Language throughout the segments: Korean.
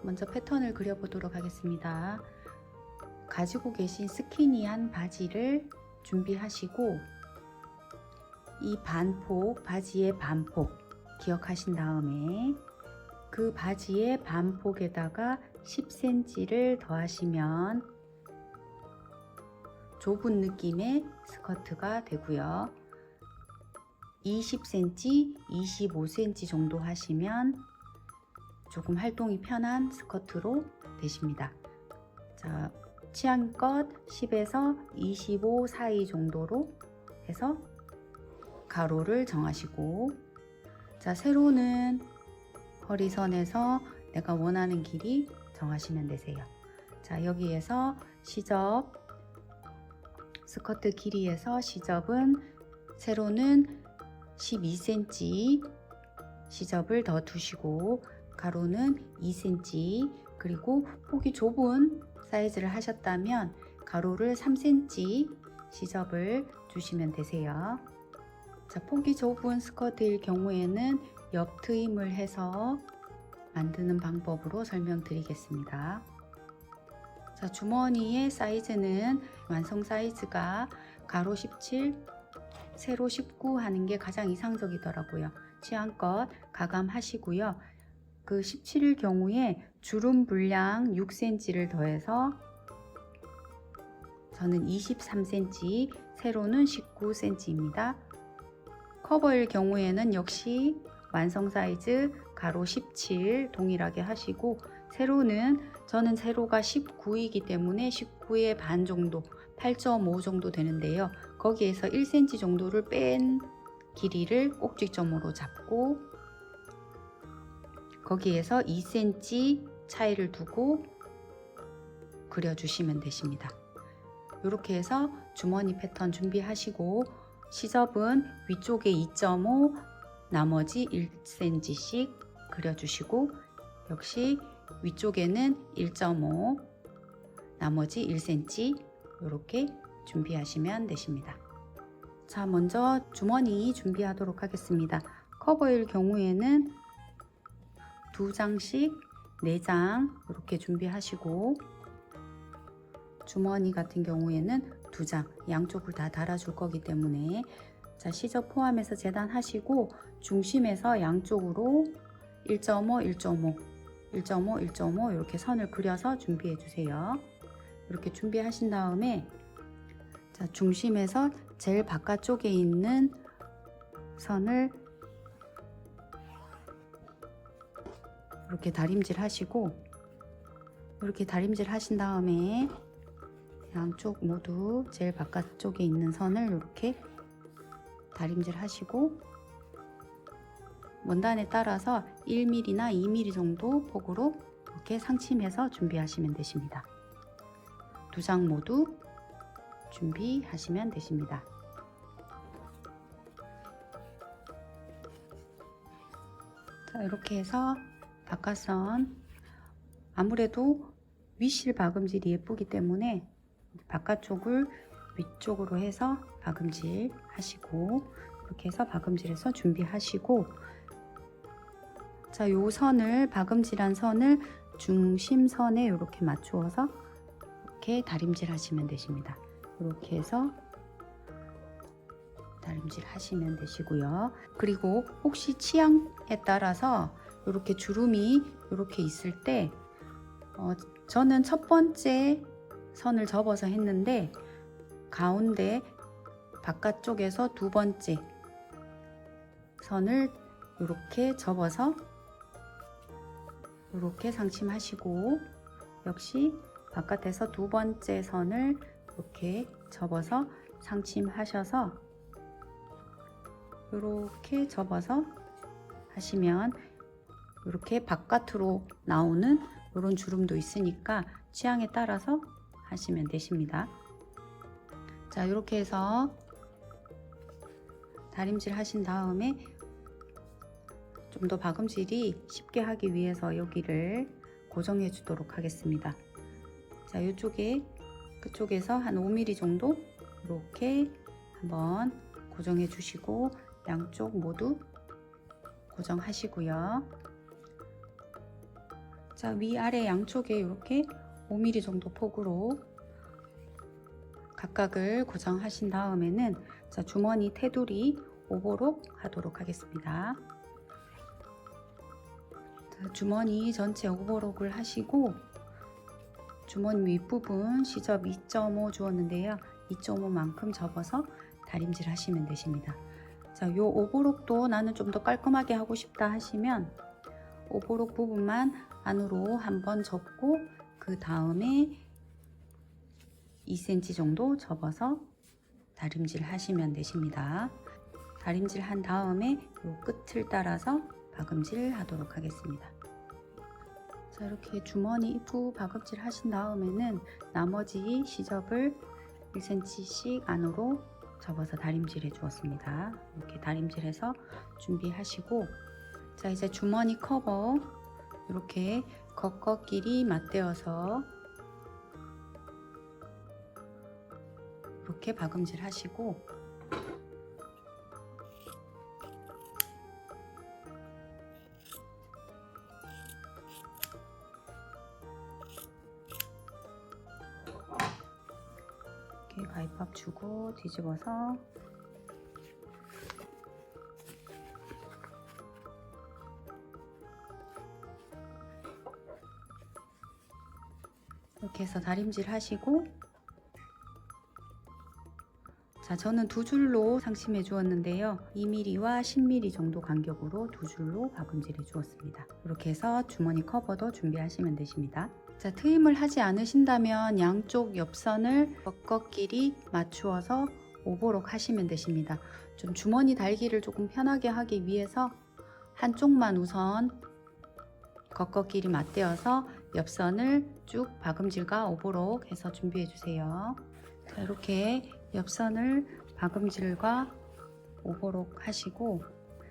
먼저 패턴을 그려보도록 하겠습니다. 가지고 계신 스키니한 바지를 준비하시고 이 반폭, 바지의 반폭 기억하신 다음에 그 바지의 반폭에다가 10cm를 더하시면 좁은 느낌의 스커트가 되고요. 20cm, 25cm 정도 하시면 조금 활동이 편한 스커트로 되십니다. 자, 취향껏 10에서 25 사이 정도로 해서 가로를 정하시고, 자, 세로는 허리선에서 내가 원하는 길이 정하시면 되세요. 자, 여기에서 시접, 스커트 길이에서 시접은 세로는 12cm 시접을 더 두시고 가로는 2cm, 그리고 폭이 좁은 사이즈를 하셨다면 가로를 3cm 시접을 주시면 되세요. 자, 폭이 좁은 스커트일 경우에는 옆 트임을 해서 만드는 방법으로 설명드리겠습니다. 자, 주머니의 사이즈는 완성 사이즈가 가로 17, 세로 19 하는 게 가장 이상적이더라고요. 취향껏 가감하시고요. 그 17일 경우에 주름 분량 6cm를 더해서 저는 23cm, 세로는 19cm입니다. 커버일 경우에는 역시 완성 사이즈 가로 17 동일하게 하시고, 세로는 저는 세로가 19이기 때문에 19의 반 정도, 8.5 정도 되는데요. 거기에서 1cm 정도를 뺀 길이를 꼭지점으로 잡고 거기에서 2cm 차이를 두고 그려주시면 되십니다. 이렇게 해서 주머니 패턴 준비하시고, 시접은 위쪽에 2.5, 나머지 1cm씩 그려주시고, 역시 위쪽에는 1.5, 나머지 1cm 이렇게 준비하시면 되십니다. 자, 먼저 주머니 준비하도록 하겠습니다. 커버일 경우에는 2장씩 4장 이렇게 준비하시고, 주머니 같은 경우에는 2장 양쪽을 다 달아줄 거기 때문에, 자, 시접 포함해서 재단하시고 중심에서 양쪽으로 1.5, 1.5, 1.5, 1.5 이렇게 선을 그려서 준비해 주세요. 이렇게 준비하신 다음에, 자, 중심에서 제일 바깥쪽에 있는 선을 이렇게 다림질 하시고, 이렇게 다림질 하신 다음에 양쪽 모두 제일 바깥쪽에 있는 선을 이렇게 다림질 하시고, 원단에 따라서 1mm나 2mm 정도 폭으로 이렇게 상침해서 준비하시면 되십니다. 2장 모두 준비하시면 되십니다. 자, 이렇게 해서 바깥선, 아무래도 윗실 박음질이 예쁘기 때문에 바깥쪽을 위쪽으로 해서 박음질 하시고, 이렇게 해서 박음질해서 준비하시고, 자, 요 선을, 박음질한 선을 중심선에 이렇게 맞추어서 이렇게 다림질 하시면 되십니다. 이렇게 해서 다림질 하시면 되시고요. 그리고 혹시 취향에 따라서 이렇게 주름이 이렇게 있을 때, 저는 첫 번째 선을 접어서 했는데 가운데 바깥쪽에서 두 번째 선을 이렇게 접어서 이렇게 상침하시고, 역시 바깥에서 두 번째 선을 이렇게 접어서 상침하셔서 이렇게 접어서 하시면 이렇게 바깥으로 나오는 이런 주름도 있으니까 취향에 따라서 하시면 되십니다. 자, 이렇게 해서 다림질 하신 다음에 좀 더 박음질이 쉽게 하기 위해서 여기를 고정해 주도록 하겠습니다. 자, 이쪽에 그쪽에서 한 5mm 정도 이렇게 한번 고정해 주시고, 양쪽 모두 고정하시고요. 자, 위아래 양쪽에 이렇게 5mm 정도 폭으로 각각을 고정하신 다음에는 자, 주머니 테두리 오버록 하도록 하겠습니다. 자, 주머니 전체 오버록을 하시고 주머니 윗부분 시접 2.5 주었는데요. 2.5만큼 접어서 다림질 하시면 되십니다. 자, 요 오버록도 나는 좀 더 깔끔하게 하고 싶다 하시면 오버록 부분만 안으로 한번 접고 그 다음에 2cm 정도 접어서 다림질 하시면 되십니다. 다림질 한 다음에 요 끝을 따라서 박음질 하도록 하겠습니다. 자, 이렇게 주머니 입구 박음질 하신 다음에는 나머지 시접을 1cm씩 안으로 접어서 다림질 해 주었습니다. 이렇게 다림질해서 준비하시고, 자, 이제 주머니 커버 이렇게 겉겉끼리 맞대어서 이렇게 박음질 하시고, 이렇게 가위밥 주고 뒤집어서 이렇게 해서 다림질 하시고, 자, 저는 두 줄로 상심해 주었는데요. 2mm와 10mm 정도 간격으로 두 줄로 박음질해 주었습니다. 이렇게 해서 주머니 커버도 준비하시면 되십니다. 자, 트임을 하지 않으신다면 양쪽 옆선을 겉겉끼리 맞추어서 오버록 하시면 되십니다. 좀 주머니 달기를 조금 편하게 하기 위해서 한쪽만 우선 겉겉끼리 맞대어서 옆선을 쭉 박음질과 오버록 해서 준비해 주세요. 자, 이렇게 옆선을 박음질과 오버록 하시고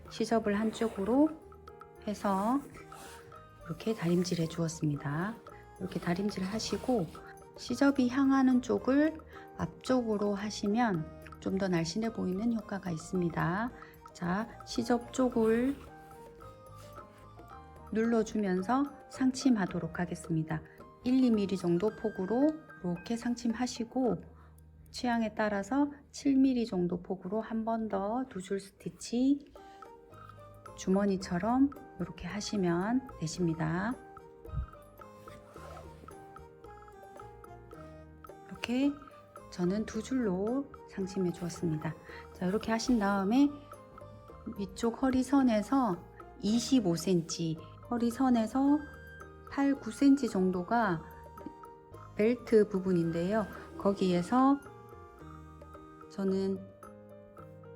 시접을 한쪽으로 해서 이렇게 다림질 해 주었습니다. 이렇게 다림질 하시고 시접이 향하는 쪽을 앞쪽으로 하시면 좀 더 날씬해 보이는 효과가 있습니다. 자, 시접 쪽을 눌러주면서 상침하도록 하겠습니다. 1, 2mm 정도 폭으로 이렇게 상침하시고 취향에 따라서 7mm 정도 폭으로 한 번 더 두 줄 스티치 주머니처럼 이렇게 하시면 되십니다. 이렇게 저는 두 줄로 상침해 주었습니다. 자, 이렇게 하신 다음에 위쪽 허리선에서 25cm, 허리선에서 8, 9cm 정도가 벨트 부분인데요. 거기에서 저는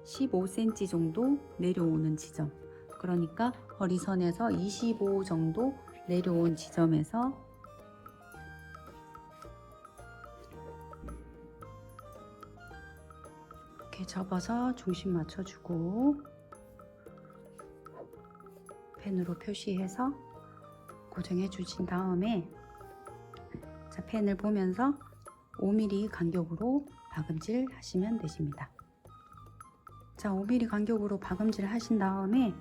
15cm 정도 내려오는 지점, 그러니까 허리선에서 25 정도 내려온 지점에서 이렇게 접어서 중심 맞춰주고 펜으로 표시해서 고정해 주신 다음에 자, 펜을 보면서 5mm 간격으로 박음질 하시면 되십니다. 자, 5mm 간격으로 박음질 하신 다음에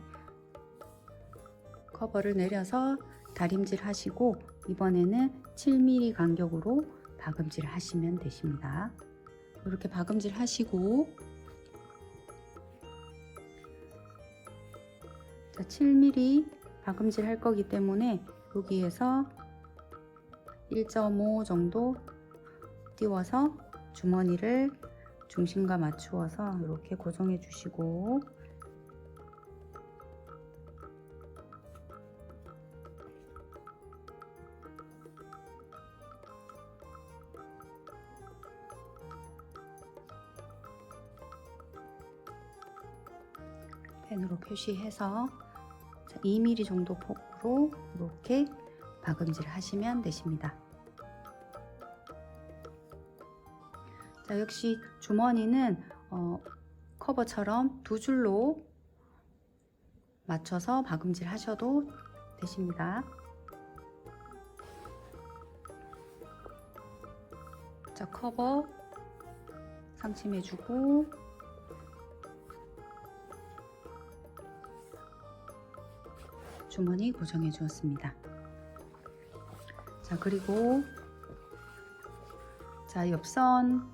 커버를 내려서 다림질 하시고 이번에는 7mm 간격으로 박음질 하시면 되십니다. 이렇게 박음질 하시고 자, 7mm 박음질 할 거기 때문에 여기에서 1.5 정도 띄워서 주머니를 중심과 맞추어서 이렇게 고정해 주시고 펜으로 표시해서 2mm 정도 폭으로 이렇게 박음질 하시면 되십니다. 자, 역시 주머니는 커버처럼 두 줄로 맞춰서 박음질 하셔도 되십니다. 자, 커버 상침해주고 주머니 고정해 주었습니다. 자, 그리고 자, 옆선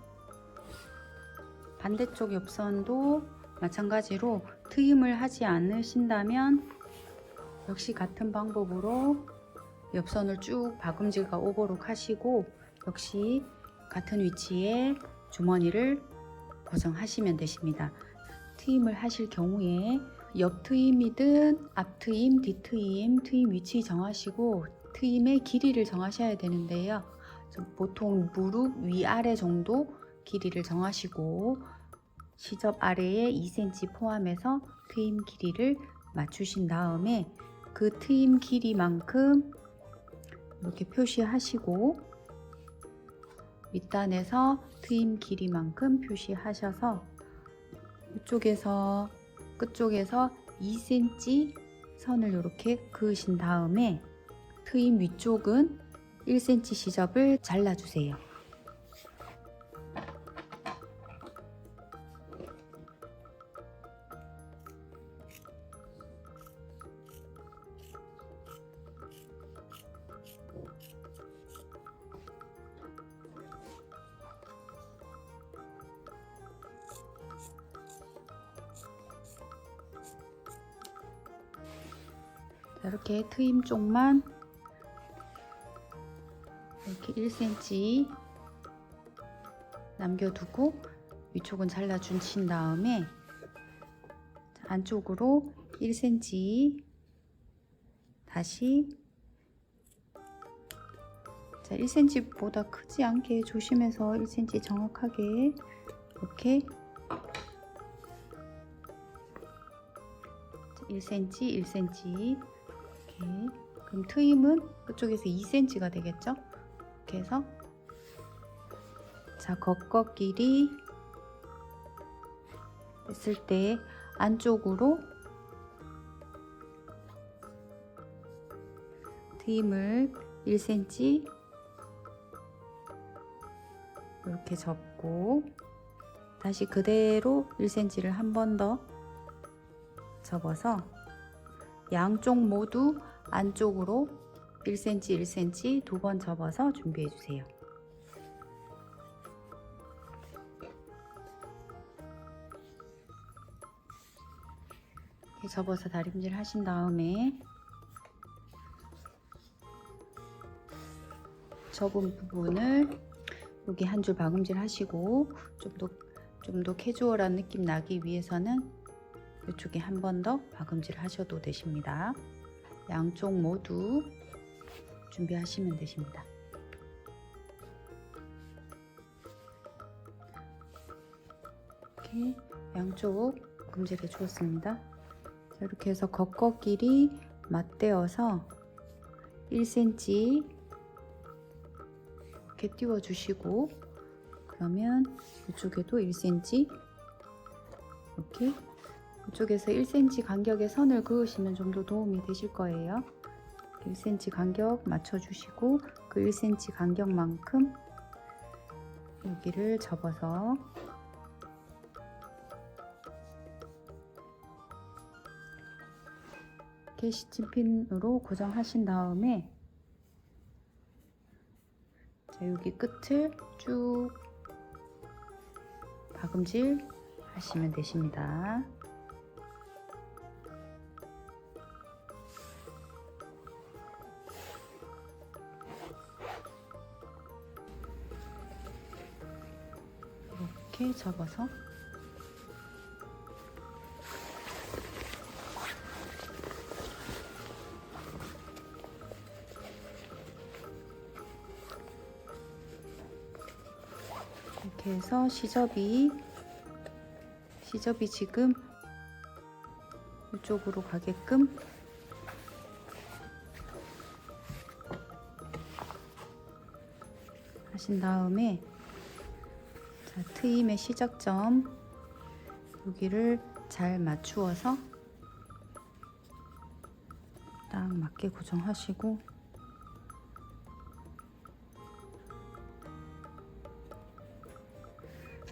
반대쪽 옆선도 마찬가지로 트임을 하지 않으신다면 역시 같은 방법으로 옆선을 쭉 박음질과 오버록 하시고 역시 같은 위치에 주머니를 고정하시면 되십니다. 트임을 하실 경우에 옆 트임이든 앞 트임, 뒤 트임, 트임 위치 정하시고 트임의 길이를 정하셔야 되는데요. 보통 무릎 위아래 정도 길이를 정하시고 시접 아래에 2cm 포함해서 트임 길이를 맞추신 다음에 그 트임 길이만큼 이렇게 표시하시고 밑단에서 트임 길이만큼 표시하셔서 이쪽에서 끝쪽에서 2cm 선을 이렇게 그으신 다음에 트임 위쪽은 1cm 시접을 잘라주세요. 이렇게 트임 쪽만 이렇게 1cm 남겨두고 위쪽은 잘라주신 다음에 안쪽으로 1cm 다시 1cm보다 크지 않게 조심해서 1cm 정확하게 이렇게 1cm, 1cm 이렇게. 그럼 트임은 그쪽에서 2cm가 되겠죠? 이렇게 해서 자, 겉꺾기리 했을 때 안쪽으로 트임을 1cm 이렇게 접고 다시 그대로 1cm를 한 번 더 접어서 양쪽 모두 안쪽으로 1cm, 1cm 두 번 접어서 준비해 주세요. 이렇게 접어서 다림질 하신 다음에 접은 부분을 여기 한 줄 박음질 하시고 좀 더 캐주얼한 느낌 나기 위해서는 이쪽에 한 번 더 박음질 하셔도 되십니다. 양쪽 모두 준비하시면 되십니다. 이렇게 양쪽 박음질해 주었습니다. 이렇게 해서 겉꺾기리 맞대어서 1cm 이렇게 띄워 주시고 그러면 이쪽에도 1cm 이렇게 이쪽에서 1cm 간격의 선을 그으시면 좀 더 도움이 되실 거예요. 1cm 간격 맞춰주시고 그 1cm 간격만큼 여기를 접어서 이렇게 시침핀으로 고정하신 다음에 자, 여기 끝을 쭉 박음질 하시면 되십니다. 이렇게 접어서 이렇게 해서 시접이 지금 이쪽으로 가게끔 하신 다음에 자, 트임의 시작점 여기를 잘 맞추어서 딱 맞게 고정하시고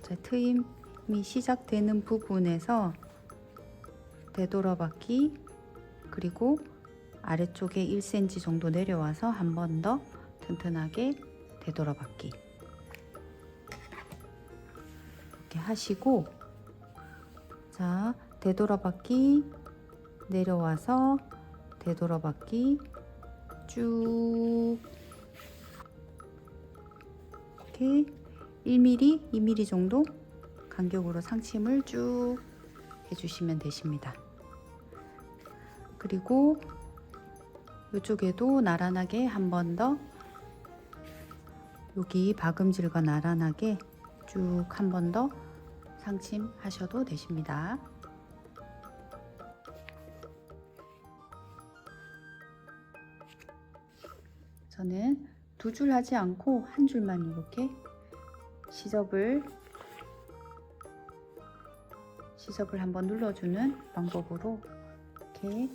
자, 트임이 시작되는 부분에서 되돌아받기 그리고 아래쪽에 1cm 정도 내려와서 한 번 더 튼튼하게 되돌아받기 이렇게 하시고, 자, 되돌아받기 내려와서 되돌아받기 쭉 이렇게 1mm, 2mm 정도 간격으로 상침을 쭉 해주시면 되십니다. 그리고 이쪽에도 나란하게 한 번 더, 여기 박음질과 나란하게 쭉 한 번 더 상침하셔도 되십니다. 저는 두 줄 하지 않고 한 줄만 이렇게 시접을 한번 눌러주는 방법으로 이렇게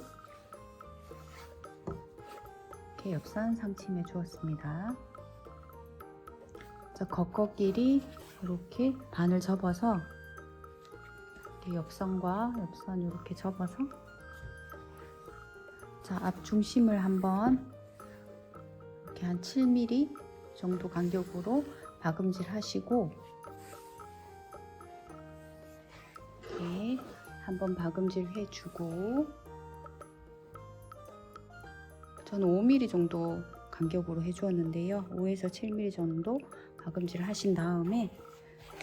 옆선 상침해 주었습니다. 자, 겉겉끼리 이렇게 반을 접어서 이렇게 옆선과 옆선 이렇게 접어서, 자, 앞 중심을 한번 이렇게 한 7mm 정도 간격으로 박음질 하시고, 이렇게 한번 박음질 해주고, 저는 5mm 정도 간격으로 해주었는데요. 5에서 7mm 정도 박음질 하신 다음에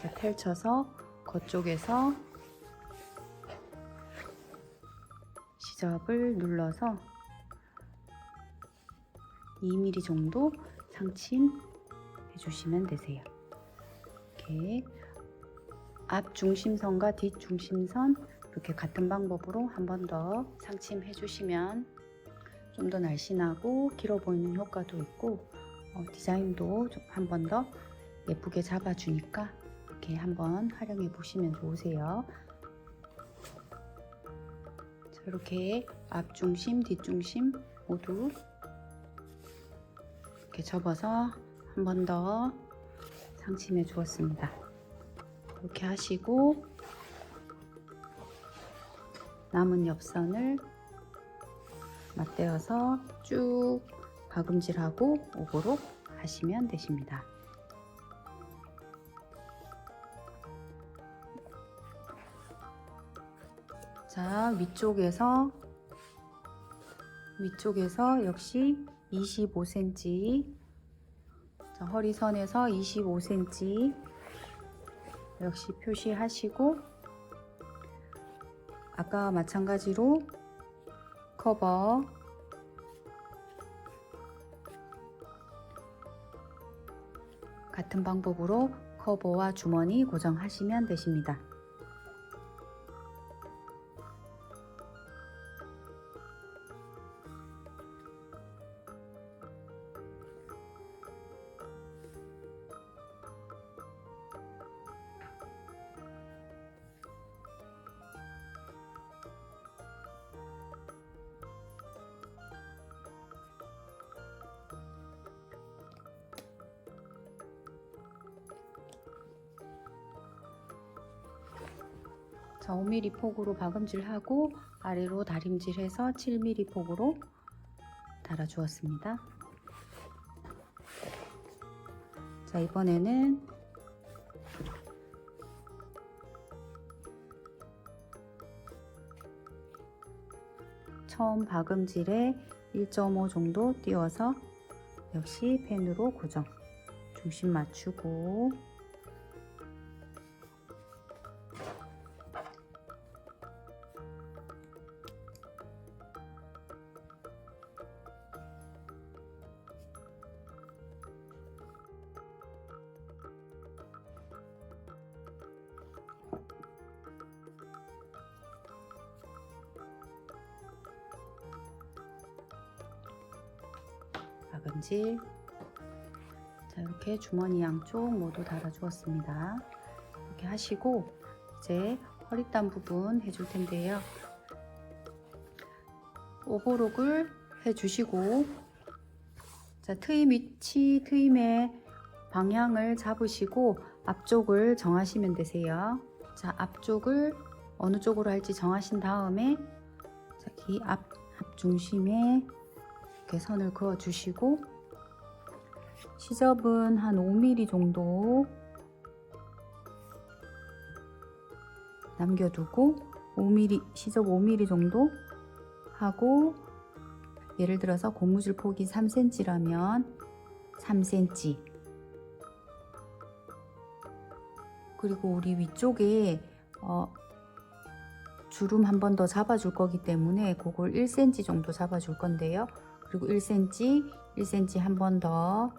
이렇게 펼쳐서 겉쪽에서 시접을 눌러서 2mm 정도 상침 해주시면 되세요. 이렇게 앞 중심선과 뒷 중심선 이렇게 같은 방법으로 한 번 더 상침 해주시면 좀 더 날씬하고 길어 보이는 효과도 있고, 디자인도 한 번 더 예쁘게 잡아주니까 이렇게 한번 활용해 보시면 좋으세요. 자, 이렇게 앞중심, 뒷중심 모두 이렇게 접어서 한 번 더 상침해 주었습니다. 이렇게 하시고 남은 옆선을 맞대어서 쭉 박음질하고 오도록 하시면 되십니다. 자, 위쪽에서 역시 25cm, 자, 허리선에서 25cm 역시 표시하시고, 아까 마찬가지로 커버 같은 방법으로 커버와 주머니 고정하시면 되십니다. 자, 5mm 폭으로 박음질하고 아래로 다림질해서 7mm 폭으로 달아주었습니다. 자, 이번에는 처음 박음질에 1.5 정도 띄워서 역시 펜으로 고정, 중심 맞추고, 박음질. 자, 이렇게 주머니 양쪽 모두 달아주었습니다. 이렇게 하시고 이제 허리단 부분 해줄 텐데요. 오버록을 해주시고, 자, 트임 위치, 트임의 방향을 잡으시고 앞쪽을 정하시면 되세요. 자, 앞쪽을 어느 쪽으로 할지 정하신 다음에, 자, 이 앞 중심에 이렇게 선을 그어 주시고, 시접은 한 5mm 정도 남겨두고 5mm, 시접 5mm 정도 하고, 예를 들어서 고무줄 폭이 3cm라면 3cm, 그리고 우리 위쪽에 주름 한 번 더 잡아줄 거기 때문에 그걸 1cm 정도 잡아줄 건데요. 그리고 1cm, 1cm 한 번 더,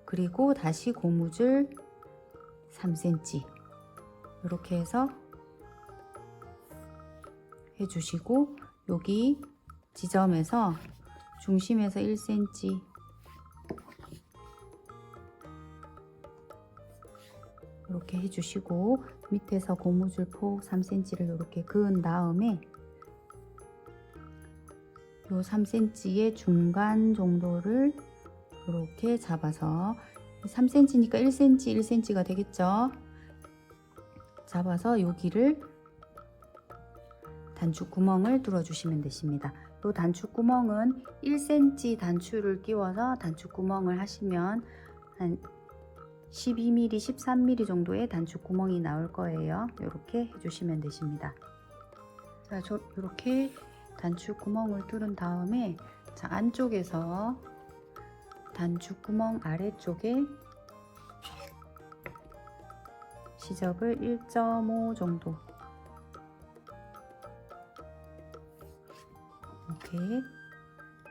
그리고 다시 고무줄 3cm 이렇게 해서 해주시고, 여기 지점에서 중심에서 1cm 이렇게 해주시고, 밑에서 고무줄 폭 3cm를 이렇게 그은 다음에 요 3cm의 중간 정도를 이렇게 잡아서, 3cm니까 1cm, 1cm가 되겠죠. 잡아서 여기를 단추 구멍을 뚫어 주시면 되십니다. 이 단추 구멍은 1cm 단추를 끼워서 단추 구멍을 하시면 한 12mm, 13mm 정도의 단추 구멍이 나올 거예요. 이렇게 해주시면 되십니다. 자, 이렇게 단추 구멍을 뚫은 다음에, 자, 안쪽에서 단추 구멍 아래쪽에 시접을 1.5 정도 이렇게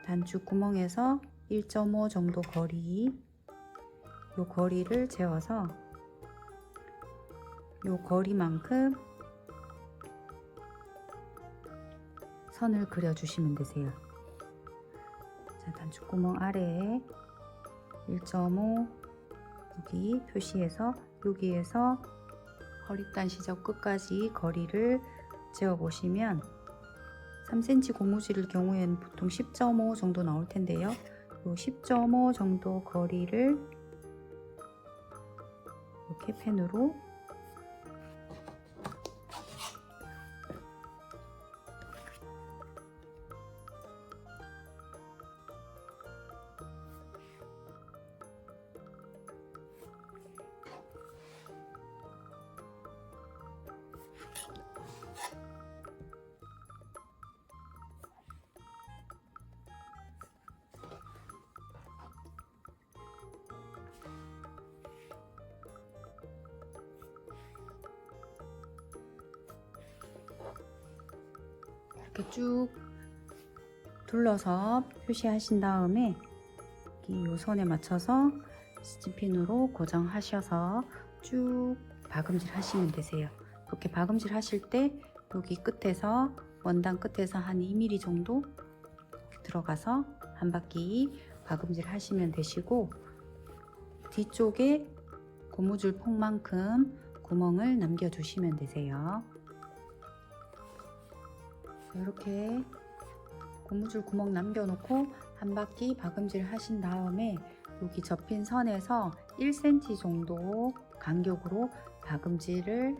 단추 구멍에서 1.5 정도 거리, 요 거리를 재어서 요 거리만큼 선을 그려 주시면 되세요. 자, 단추 구멍 아래에 1.5 여기 표시해서 여기에서 허리단 시접 끝까지 거리를 재어 보시면 3cm 고무줄일 경우에는 보통 10.5 정도 나올 텐데요. 요 10.5 정도 거리를 이렇게 펜으로 이렇게 쭉 둘러서 표시하신 다음에 이 선에 맞춰서 스티핀으로 고정하셔서 쭉 박음질 하시면 되세요. 이렇게 박음질 하실 때 여기 끝에서, 원단 끝에서 한 2mm 정도 들어가서 한 바퀴 박음질 하시면 되시고, 뒤쪽에 고무줄 폭만큼 구멍을 남겨 주시면 되세요. 이렇게 고무줄 구멍 남겨놓고 한 바퀴 박음질 하신 다음에 여기 접힌 선에서 1cm 정도 간격으로 박음질을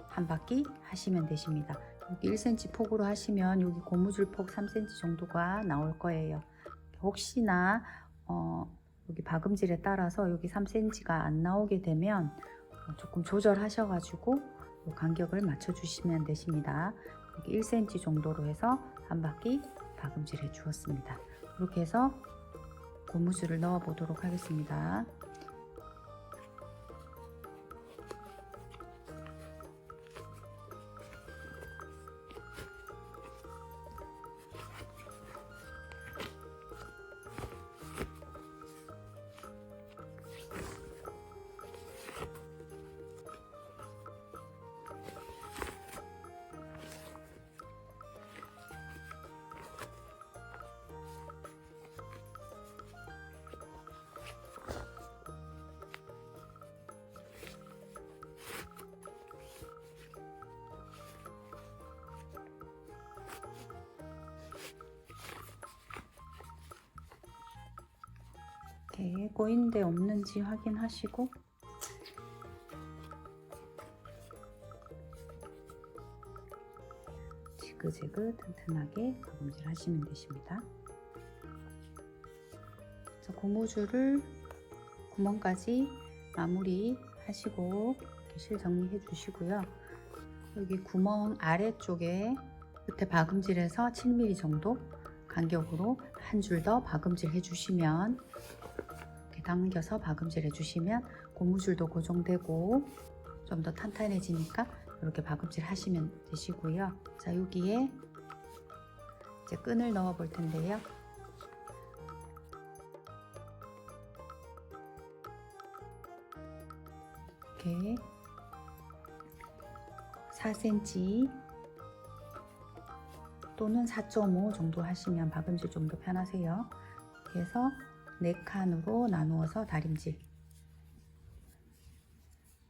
한 바퀴 하시면 되십니다. 여기 1cm 폭으로 하시면 여기 고무줄 폭 3cm 정도가 나올 거예요. 혹시나 여기 박음질에 따라서 여기 3cm가 안 나오게 되면 조금 조절하셔가지고 간격을 맞춰 주시면 되십니다. 여기 1cm 정도로 해서 한 바퀴 박음질 해 주었습니다. 이렇게 해서 고무줄을 넣어 보도록 하겠습니다. 이렇게 꼬인 데 없는지 확인하시고 지그재그 튼튼하게 박음질 하시면 되십니다. 자, 고무줄을 구멍까지 마무리 하시고 이렇게 실 정리해 주시고요. 여기 구멍 아래쪽에 끝에 박음질해서 7mm 정도 간격으로 한 줄 더 박음질 해주시면, 이렇게 당겨서 박음질 해주시면 고무줄도 고정되고 좀 더 탄탄해지니까 이렇게 박음질 하시면 되시고요. 자, 여기에 이제 끈을 넣어 볼 텐데요. 이렇게 4cm 또는 4.5 정도 하시면 박음질 좀 더 편하세요. 그래서 4칸으로 나누어서 다림질,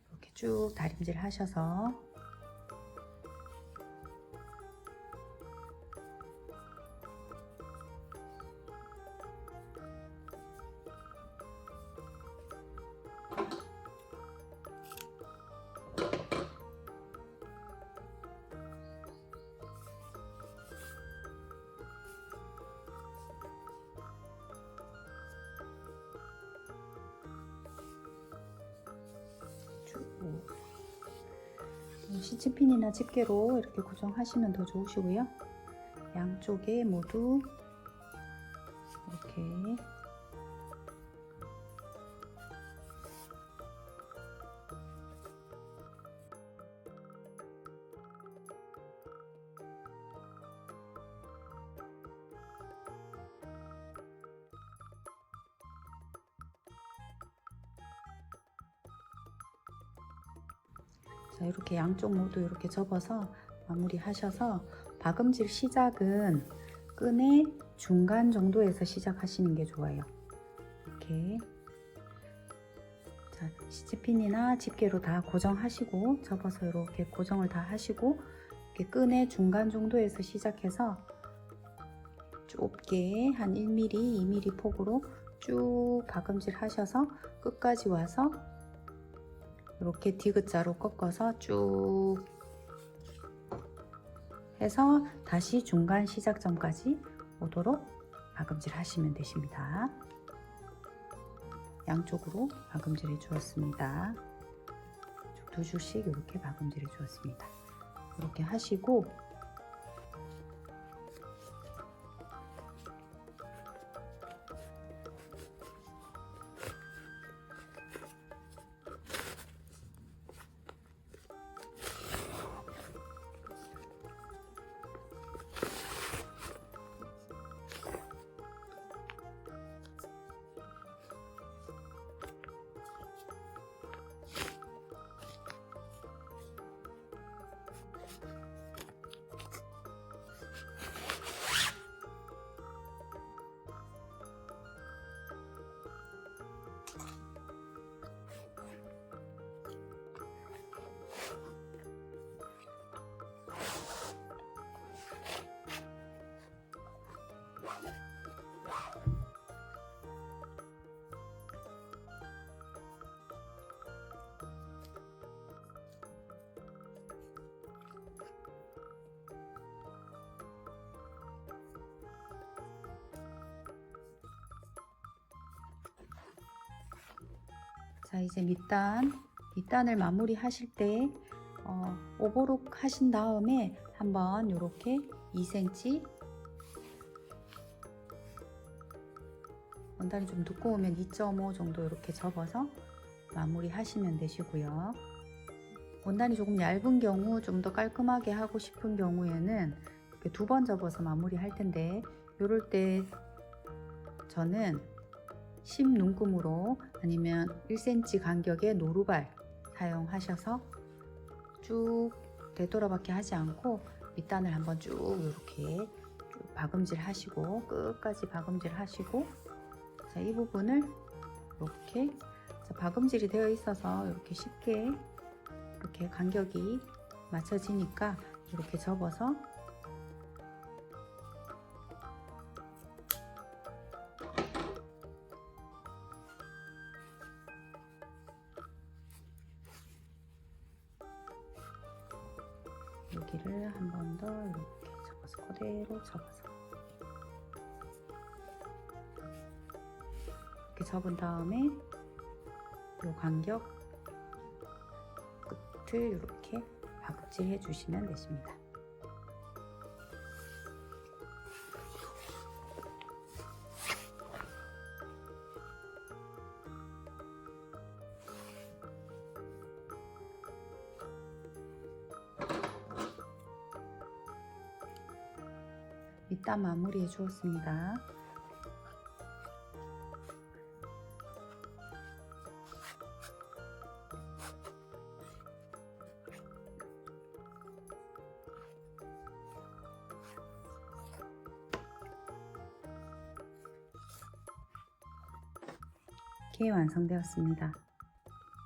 이렇게 쭉 다림질 하셔서 시치핀이나 집게로 이렇게 고정하시면 더 좋으시고요. 양쪽에 모두 이렇게 자, 이렇게 양쪽 모두 이렇게 접어서 마무리 하셔서 박음질 시작은 끈의 중간 정도에서 시작하시는 게 좋아요. 이렇게 자, 시치핀이나 집게로 다 고정하시고 접어서 이렇게 고정을 다 하시고, 이렇게 끈의 중간 정도에서 시작해서 좁게 한 1mm, 2mm 폭으로 쭉 박음질 하셔서 끝까지 와서 이렇게 디귿자로 꺾어서 쭉 해서 다시 중간 시작점까지 오도록 박음질 하시면 되십니다. 양쪽으로 박음질해 주었습니다. 두 줄씩 이렇게 박음질해 주었습니다. 이렇게 하시고 자, 이제 밑단을 마무리 하실 때 오버록 하신 다음에 한번 이렇게 2cm, 원단이 좀 두꺼우면 2.5 정도 이렇게 접어서 마무리 하시면 되시고요. 원단이 조금 얇은 경우, 좀 더 깔끔하게 하고 싶은 경우에는 이렇게 2번 접어서 마무리 할 텐데, 이럴 때 저는 10눈금으로 아니면 1cm 간격의 노루발 사용하셔서 쭉 되돌아밖에 하지 않고 밑단을 한번 쭉 이렇게 쭉 박음질 하시고 끝까지 박음질 하시고, 자, 이 부분을 이렇게 박음질이 되어 있어서 이렇게 쉽게 이렇게 간격이 맞춰지니까 이렇게 접어서 여기를 한 번 더 이렇게 접어서 그대로 접어서 이렇게 접은 다음에 요 간격 끝을 이렇게 바구질 해주시면 되십니다. 밑단 마무리해 주었습니다. 이렇게 완성되었습니다.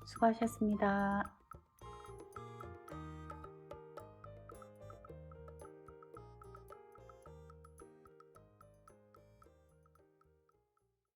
수고하셨습니다.